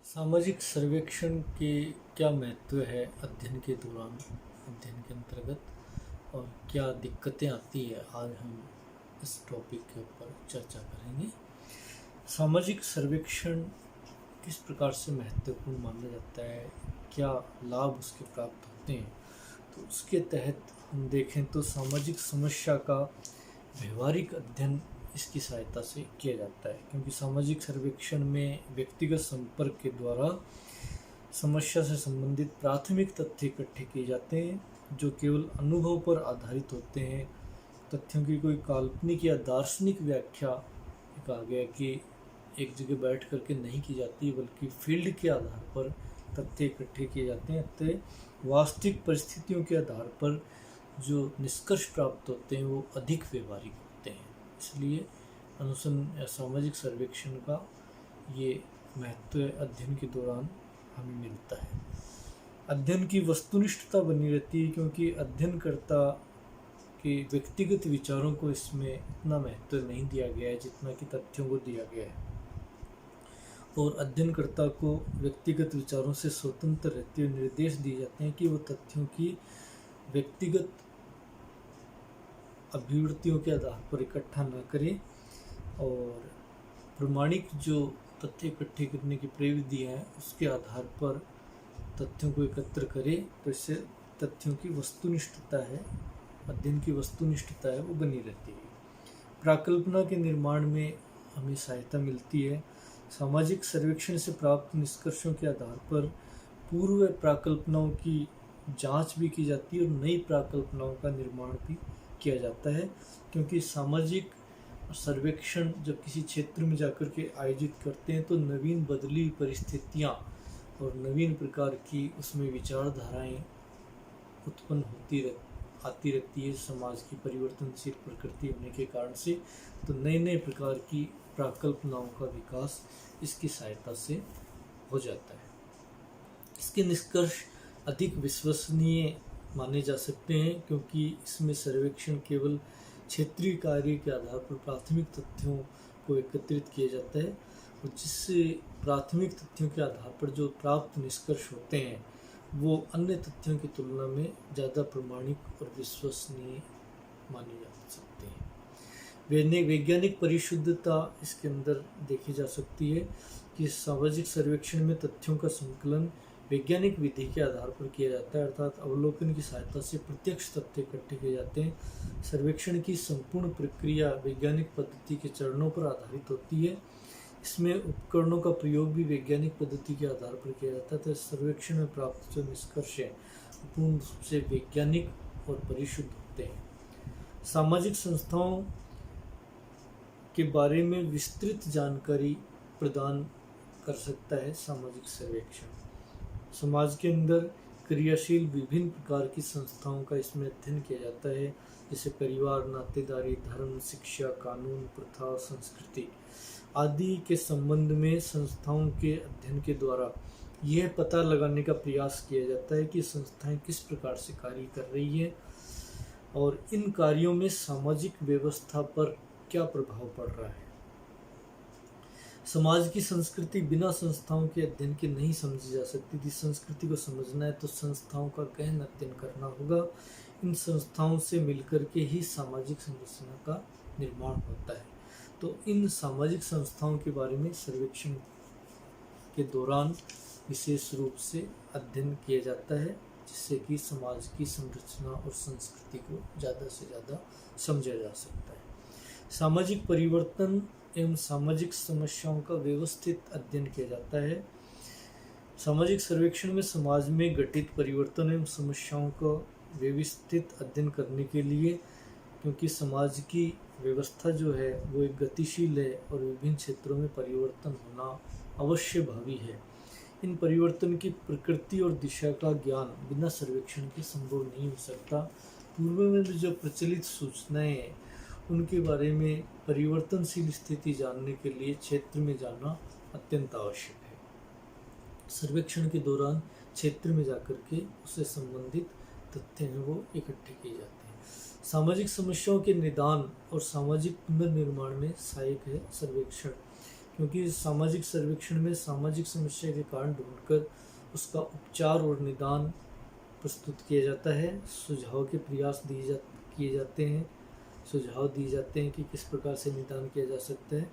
सामाजिक सर्वेक्षण के क्या महत्व है अध्ययन के दौरान, अध्ययन के अंतर्गत, और क्या दिक्कतें आती है, आज हम इस टॉपिक के ऊपर चर्चा करेंगे। सामाजिक सर्वेक्षण किस प्रकार से महत्वपूर्ण माना जाता है, क्या लाभ उसके प्राप्त होते हैं, तो उसके तहत हम देखें तो सामाजिक समस्या का व्यवहारिक अध्ययन इसकी सहायता से किया जाता है, क्योंकि सामाजिक सर्वेक्षण में व्यक्तिगत संपर्क के द्वारा समस्या से संबंधित प्राथमिक तथ्य इकट्ठे किए जाते हैं जो केवल अनुभव पर आधारित होते हैं। तथ्यों की कोई काल्पनिक या दार्शनिक व्याख्या कहा गया कि एक जगह बैठ करके नहीं की जाती, बल्कि फील्ड के आधार पर तथ्य इकट्ठे किए जाते हैं। अतः वास्तविक परिस्थितियों के आधार पर जो निष्कर्ष प्राप्त होते हैं वो अधिक व्यवहारिक होते हैं। इसलिए सामाजिक सर्वेक्षण का ये महत्व अध्ययन के दौरान हमें मिलता है। अध्ययन की वस्तुनिष्ठता बनी रहती है, क्योंकि अध्ययनकर्ता के व्यक्तिगत विचारों को इसमें इतना महत्व नहीं दिया गया है जितना कि तथ्यों को दिया गया है, और अध्ययनकर्ता को व्यक्तिगत विचारों से स्वतंत्र रहते हुए निर्देश दिए जाते हैं कि वो तथ्यों की व्यक्तिगत अभिव्यक्तियों के आधार पर इकट्ठा न करें, और प्रमाणिक जो तथ्य इकट्ठे करने की प्रविधि है उसके आधार पर तथ्यों को एकत्र करें। तो इससे तथ्यों की वस्तुनिष्ठता है, अध्ययन की वस्तुनिष्ठता है, वो बनी रहती है। प्राकल्पना के निर्माण में हमें सहायता मिलती है। सामाजिक सर्वेक्षण से प्राप्त निष्कर्षों के आधार पर पूर्व प्राकल्पनाओं की जांच भी की जाती है और नई प्राकल्पनाओं का निर्माण भी किया जाता है, क्योंकि सामाजिक सर्वेक्षण जब किसी क्षेत्र में जाकर के आयोजित करते हैं तो नवीन बदली परिस्थितियां और नवीन प्रकार की उसमें विचारधाराएं उत्पन्न आती रहती है। समाज की परिवर्तनशील प्रकृति होने के कारण से तो नए नए प्रकार की प्राकल्पनाओं का विकास इसकी सहायता से हो जाता है। इसके निष्कर्ष अधिक विश्वसनीय माने जा सकते हैं, क्योंकि इसमें सर्वेक्षण केवल क्षेत्रीय कार्य के आधार पर प्राथमिक तथ्यों को एकत्रित किया जाता है, और जिससे प्राथमिक तथ्यों के आधार पर जो प्राप्त निष्कर्ष होते हैं वो अन्य तथ्यों की तुलना में ज़्यादा प्रमाणिक और विश्वसनीय माने जा सकते हैं। वैज्ञानिक परिशुद्धता इसके अंदर देखी जा सकती है कि सामाजिक सर्वेक्षण में तथ्यों का संकलन वैज्ञानिक विधि के आधार पर किया जाता है, अर्थात अवलोकन की सहायता से प्रत्यक्ष तथ्य इकट्ठे किए जाते हैं। सर्वेक्षण की संपूर्ण प्रक्रिया वैज्ञानिक पद्धति के चरणों पर आधारित होती है। इसमें उपकरणों का प्रयोग भी वैज्ञानिक पद्धति के आधार पर किया जाता है। तो सर्वेक्षण में प्राप्त जो निष्कर्ष है पूर्ण रूप से वैज्ञानिक और परिशुद्ध होते हैं। सामाजिक संस्थाओं के बारे में विस्तृत जानकारी प्रदान कर सकता है सामाजिक सर्वेक्षण। समाज के अंदर क्रियाशील विभिन्न प्रकार की संस्थाओं का इसमें अध्ययन किया जाता है, जैसे परिवार, नातेदारी, धर्म, शिक्षा, कानून, प्रथा, संस्कृति आदि के संबंध में संस्थाओं के अध्ययन के द्वारा यह पता लगाने का प्रयास किया जाता है कि संस्थाएं किस प्रकार से कार्य कर रही है और इन कार्यों में सामाजिक व्यवस्था पर क्या प्रभाव पड़ रहा है। समाज की संस्कृति बिना संस्थाओं के अध्ययन के नहीं समझी जा सकती थी। संस्कृति को समझना है तो संस्थाओं का गहन अध्ययन करना होगा। इन संस्थाओं से मिलकर के ही सामाजिक संरचना का निर्माण होता है। तो इन सामाजिक संस्थाओं के बारे में सर्वेक्षण के दौरान विशेष रूप से अध्ययन किया जाता है, जिससे कि समाज की संरचना और संस्कृति को ज़्यादा से ज़्यादा समझा जा सकता है। सामाजिक परिवर्तन एवं सामाजिक समस्याओं का व्यवस्थित अध्ययन किया जाता है। सामाजिक सर्वेक्षण में समाज में घटित परिवर्तन एवं समस्याओं का व्यवस्थित अध्ययन करने के लिए, क्योंकि समाज की व्यवस्था जो है वो एक गतिशील है और विभिन्न क्षेत्रों में परिवर्तन होना अवश्य भावी है। इन परिवर्तन की प्रकृति और दिशा का ज्ञान बिना सर्वेक्षण के संभव नहीं हो सकता। पूर्व में जो प्रचलित सूचनाएं हैं उनके बारे में परिवर्तनशील स्थिति जानने के लिए क्षेत्र में जाना अत्यंत आवश्यक है। सर्वेक्षण के दौरान क्षेत्र में जाकर के उससे संबंधित तथ्य हैं वो इकट्ठे किए जाते हैं। सामाजिक समस्याओं के निदान और सामाजिक पुनर्निर्माण में सहायक है सर्वेक्षण, क्योंकि सामाजिक सर्वेक्षण में सामाजिक समस्या के कारण ढूंढकर उसका उपचार और निदान प्रस्तुत किया जाता है। सुझाव के प्रयास किए जाते हैं, सुझाव दिए जाते हैं कि किस प्रकार से निदान किया जा सकता है।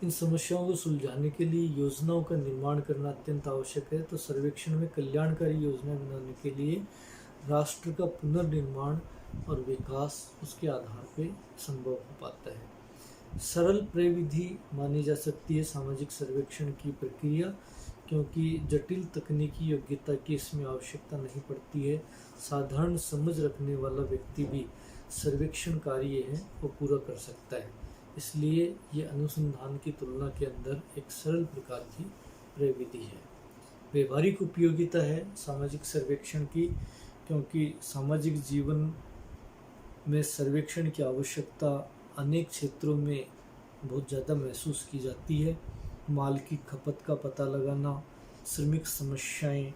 इन समस्याओं को सुलझाने के लिए योजनाओं का निर्माण करना अत्यंत आवश्यक है। तो सर्वेक्षण में कल्याणकारी योजना बनाने के लिए राष्ट्र का पुनर्निर्माण और विकास उसके आधार पर संभव हो पाता है। सरल प्रविधि मानी जा सकती है सामाजिक सर्वेक्षण की प्रक्रिया, क्योंकि जटिल तकनीकी योग्यता की इसमें आवश्यकता नहीं पड़ती है। साधारण समझ रखने वाला व्यक्ति भी सर्वेक्षण कार्य है वो पूरा कर सकता है। इसलिए ये अनुसंधान की तुलना के अंदर एक सरल प्रकार की प्रविधि है। व्यवहारिक उपयोगिता है सामाजिक सर्वेक्षण की, क्योंकि सामाजिक जीवन में सर्वेक्षण की आवश्यकता अनेक क्षेत्रों में बहुत ज़्यादा महसूस की जाती है। माल की खपत का पता लगाना, श्रमिक समस्याएं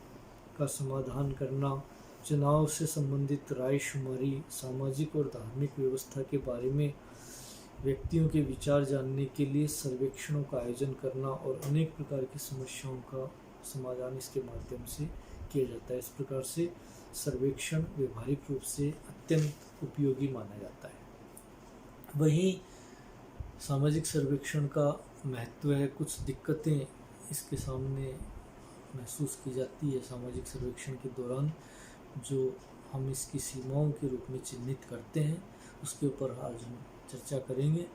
का समाधान करना, चुनाव से संबंधित रायशुमारी, सामाजिक और धार्मिक व्यवस्था के बारे में व्यक्तियों के विचार जानने के लिए सर्वेक्षणों का आयोजन करना और अनेक प्रकार की समस्याओं का समाधान इसके माध्यम से किया जाता है। इस प्रकार से सर्वेक्षण व्यवहारिक रूप से अत्यंत उपयोगी माना जाता है। वहीं सामाजिक सर्वेक्षण का महत्व है, कुछ दिक्कतें इसके सामने महसूस की जाती है सामाजिक सर्वेक्षण के दौरान, जो हम इसकी सीमाओं के रूप में चिन्हित करते हैं। उसके ऊपर आज हम चर्चा करेंगे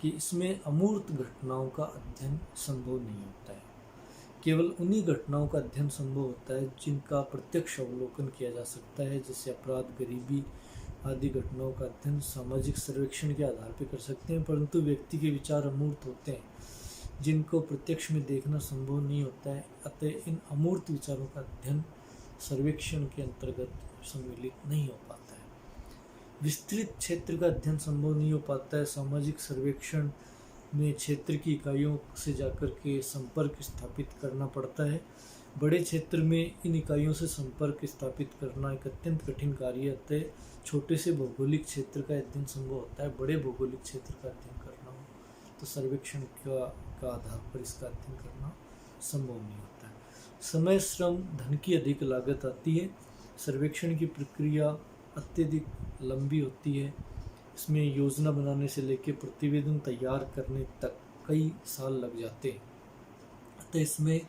कि इसमें अमूर्त घटनाओं का अध्ययन संभव नहीं होता है। केवल उन्हीं घटनाओं का अध्ययन संभव होता है जिनका प्रत्यक्ष अवलोकन किया जा सकता है, जैसे अपराध, गरीबी आदि घटनाओं का अध्ययन सामाजिक सर्वेक्षण के आधार पर कर सकते हैं। परंतु व्यक्ति के विचार अमूर्त होते हैं जिनको प्रत्यक्ष में देखना संभव नहीं होता है। अतः इन अमूर्त विचारों का अध्ययन सर्वेक्षण के अंतर्गत सम्मिलित नहीं हो पाता है। विस्तृत क्षेत्र का अध्ययन संभव नहीं हो पाता है। सामाजिक सर्वेक्षण में क्षेत्र की इकाइयों से जाकर के संपर्क स्थापित करना पड़ता है। बड़े क्षेत्र में इन इकाइयों से संपर्क स्थापित करना एक अत्यंत कठिन कार्य है। अतः छोटे से भौगोलिक क्षेत्र का अध्ययन संभव होता है। बड़े भौगोलिक क्षेत्र का अध्ययन करना हो तो सर्वेक्षण का आधार पर इसका अध्ययन करना संभव नहीं होता है। समय, श्रम, धन की अधिक लागत आती है। सर्वेक्षण की प्रक्रिया अत्यधिक लंबी होती है। इसमें योजना बनाने से लेकर प्रतिवेदन तैयार करने तक कई साल लग जाते हैं। अतः इसमें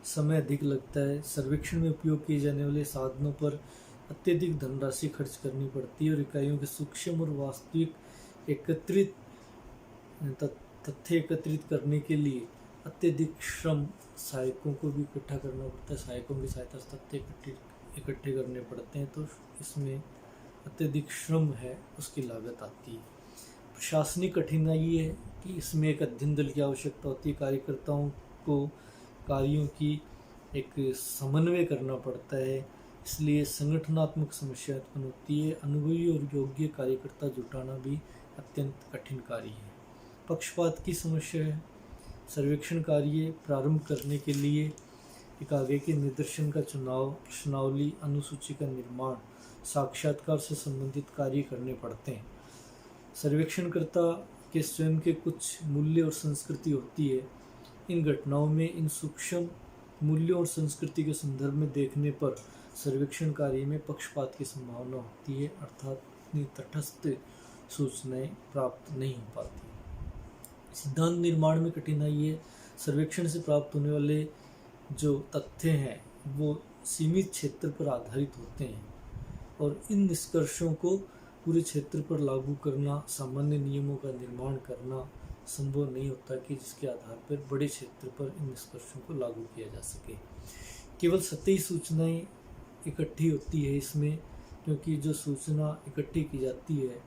समय अधिक लगता है। सर्वेक्षण में उपयोग किए जाने वाले साधनों पर अत्यधिक धनराशि खर्च करनी पड़ती है और इकाइयों के सूक्ष्म और वास्तविक तथ्य एकत्रित करने के लिए अत्यधिक श्रम सहायकों को भी इकट्ठा करना पड़ता है। सहायकों की सहायता से तथ्य इकट्ठे करने पड़ते हैं, तो इसमें अत्यधिक श्रम है उसकी लागत आती है। प्रशासनिक कठिनाई है कि इसमें एक अध्ययन दल की आवश्यकता होती है। कार्यकर्ताओं को कार्यों की एक समन्वय करना पड़ता है, इसलिए संगठनात्मक समस्या उत्पन्न होती है। अनुभवी और योग्य कार्यकर्ता जुटाना भी अत्यंत कठिन कार्य है। पक्षपात की समस्या है। सर्वेक्षण कार्य प्रारंभ करने के लिए एक आगे के निदर्शन का चुनाव, प्रश्नावली, अनुसूची का निर्माण, साक्षात्कार से संबंधित कार्य करने पड़ते हैं। सर्वेक्षणकर्ता के स्वयं के कुछ मूल्य और संस्कृति होती है। इन घटनाओं में इन सूक्ष्म मूल्यों और संस्कृति के संदर्भ में देखने पर सर्वेक्षण कार्य में पक्षपात की संभावना होती है, अर्थात इतनी तटस्थ सूचनाएं प्राप्त नहीं हो पाती। सिद्धांत निर्माण में कठिनाई है। सर्वेक्षण से प्राप्त होने वाले जो तथ्य हैं वो सीमित क्षेत्र पर आधारित होते हैं और इन निष्कर्षों को पूरे क्षेत्र पर लागू करना, सामान्य नियमों का निर्माण करना संभव नहीं होता कि जिसके आधार पर बड़े क्षेत्र पर इन निष्कर्षों को लागू किया जा सके। केवल सतही सूचनाएं इकट्ठी होती है इसमें, क्योंकि जो सूचना इकट्ठी की जाती है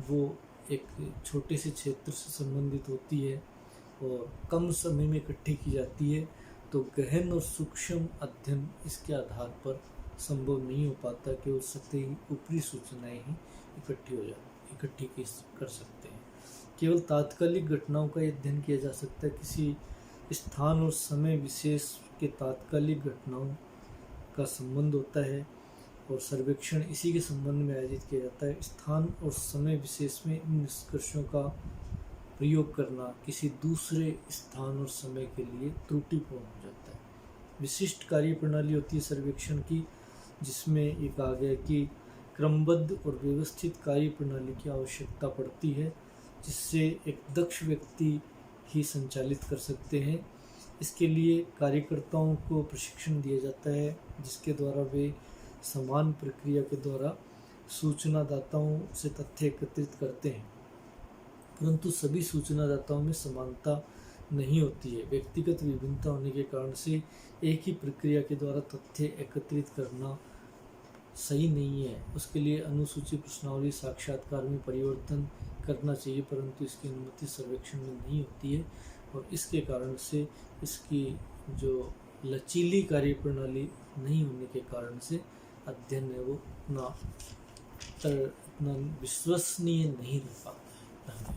वो एक छोटे से क्षेत्र से संबंधित होती है और कम समय में इकट्ठी की जाती है, तो गहन और सूक्ष्म अध्ययन इसके आधार पर संभव नहीं हो पाता कि वो सतही ऊपरी सूचनाएं ही इकट्ठी कर सकते हैं। केवल तात्कालिक घटनाओं का अध्ययन किया जा सकता है। किसी स्थान और समय विशेष के तात्कालिक घटनाओं का संबंध होता है और सर्वेक्षण इसी के संबंध में आयोजित किया जाता है। स्थान और समय विशेष में इन निष्कर्षों का प्रयोग करना किसी दूसरे स्थान और समय के लिए त्रुटिपूर्ण हो जाता है। विशिष्ट कार्य प्रणाली होती है सर्वेक्षण की, जिसमें ये कहा गया कि क्रमबद्ध और व्यवस्थित कार्य प्रणाली की आवश्यकता पड़ती है, जिससे एक दक्ष व्यक्ति ही संचालित कर सकते हैं। इसके लिए कार्यकर्ताओं को प्रशिक्षण दिया जाता है, जिसके द्वारा वे समान प्रक्रिया के द्वारा सूचनादाताओं से तथ्य एकत्रित करते हैं, परंतु सभी सूचनादाताओं में समानता नहीं होती है। व्यक्तिगत विभिन्नता होने के कारण से एक ही प्रक्रिया के द्वारा तथ्य एकत्रित करना सही नहीं है। उसके लिए अनुसूची प्रश्नावली साक्षात्कार में परिवर्तन करना चाहिए, परंतु इसकी अनुमति सर्वेक्षण में नहीं होती है, और इसके कारण से इसकी जो लचीली कार्यप्रणाली नहीं होने के कारण से अध्ययन है वो इतना विश्वसनीय नहीं रह पाता है।